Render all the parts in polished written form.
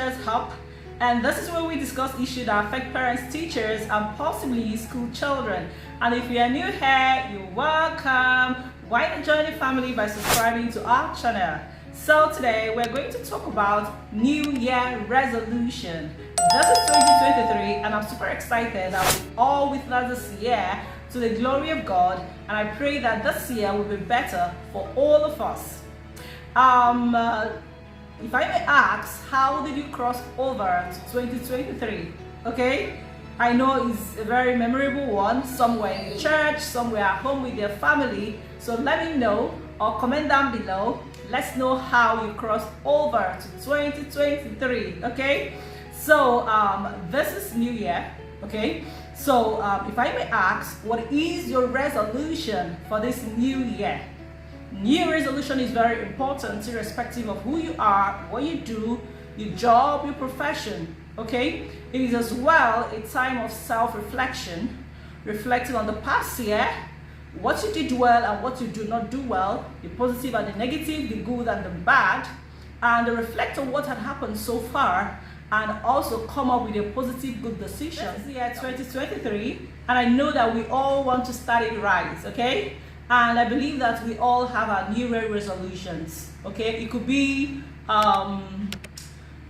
Teachers Hub, and this is where we discuss issues that affect parents, teachers, and possibly school children. And if you are new here, you're welcome. Why not join the family by subscribing to our channel? So today we're going to talk about New Year resolution. This is 2023, and I'm super excited that we all witness this year to the glory of God, and I pray that this year will be better for all of us. If I may ask, how did you cross over to 2023? Okay, I know it's a very memorable one, somewhere in the church, somewhere at home with your family. So let me know or comment down below. Let's know how you crossed over to 2023. Okay, so this is New Year. Okay, so if I may ask, what is your resolution for this new year? New resolution is very important irrespective of who you are, what you do, your job, your profession. Okay, it is as well a time of self-reflection, reflecting on the past year, what you did well and what you do not do well, the positive and the negative, the good and the bad, and reflect on what had happened so far, and also come up with a positive, good decision. This is year 2023, and I know that we all want to start it right. Okay, and I believe that we all have our New Year resolutions. Okay, it could be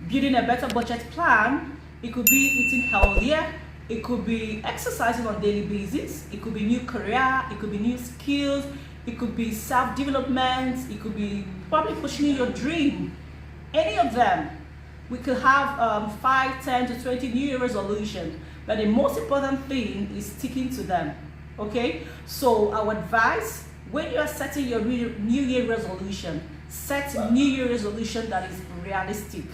building a better budget plan, it could be eating healthier, it could be exercising on a daily basis, it could be new career, it could be new skills, it could be self-development, it could be probably pushing your dream. Any of them. We could have 5, 10 to 20 New Year resolutions, but the most important thing is sticking to them. Okay, so our advice, when you are setting your New Year resolution, set a New Year resolution that is realistic.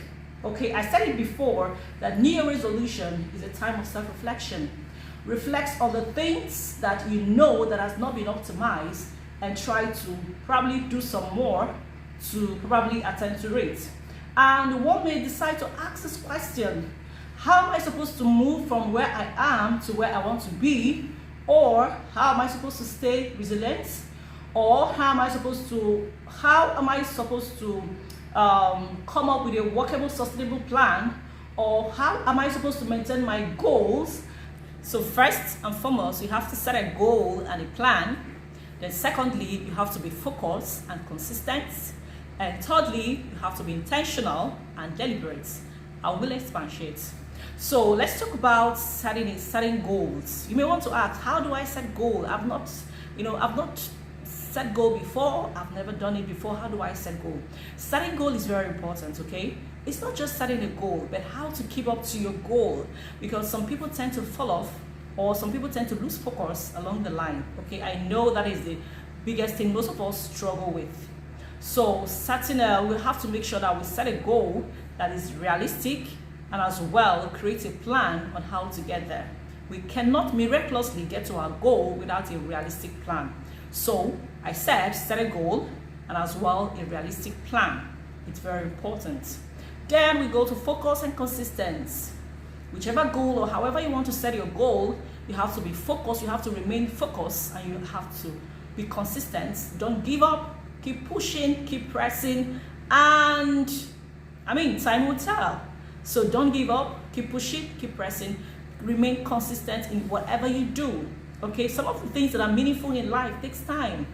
Okay, I said it before that New Year resolution is a time of self-reflection. Reflects on the things that you know that has not been optimized and try to probably do some more to probably attend to it. And one may decide to ask this question: how am I supposed to move from where I am to where I want to be? Or how am I supposed to stay resilient? Or how am I supposed to come up with a workable, sustainable plan? Or how am I supposed to maintain my goals? So first and foremost, you have to set a goal and a plan. Then secondly, you have to be focused and consistent. And thirdly, you have to be intentional and deliberate. I will expatiate. So let's talk about setting goals. You may want to ask, how do I set goal? I've not set goal before. I've never done it before. How do I set goal? Setting goal is very important, okay? It's not just setting a goal, but how to keep up to your goal, because some people tend to fall off, or some people tend to lose focus along the line. Okay, I know that is the biggest thing most of us struggle with. So we have to make sure that we set a goal that is realistic, and as well create a plan on how to get there. We cannot miraculously get to our goal without a realistic plan. So I said set a goal and as well a realistic plan. It's very important. Then we go to focus and consistency. Whichever goal or however you want to set your goal, you have to be focused, you have to remain focused, and you have to be consistent. Don't give up, keep pushing, keep pressing, and time will tell. So don't give up, keep pushing, keep pressing, remain consistent in whatever you do. Okay, some of the things that are meaningful in life takes time,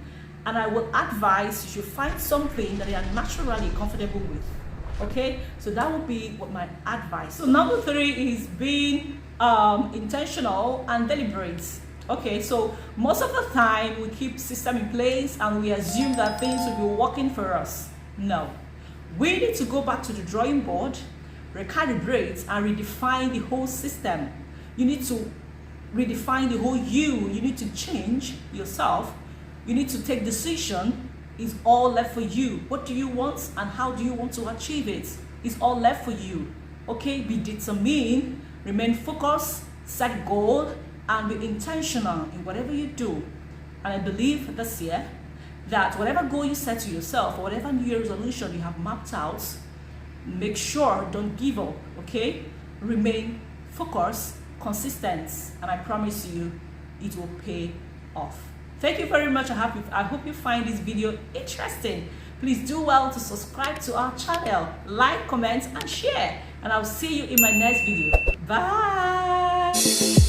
and I will advise you should find something that you are naturally comfortable with. Okay, so that would be what my advice. So number 3 is being intentional and deliberate. Okay, so most of the time we keep system in place and we assume that things will be working for us. No, we need to go back to the drawing board, recalibrate and redefine the whole system. You need to redefine the whole you. You need to change yourself. You need to take decision. It's all left for you. What do you want and how do you want to achieve it? It's all left for you. Okay, be determined, remain focused, set goal, and be intentional in whatever you do. And I believe this year that whatever goal you set to yourself or whatever New Year resolution you have mapped out, make sure don't give up. Okay, remain focused, consistent, and I promise you it will pay off. Thank you very much. I hope you find this video interesting. Please do well to subscribe to our channel, like, comment, and share. and I'll see you in my next video. Bye.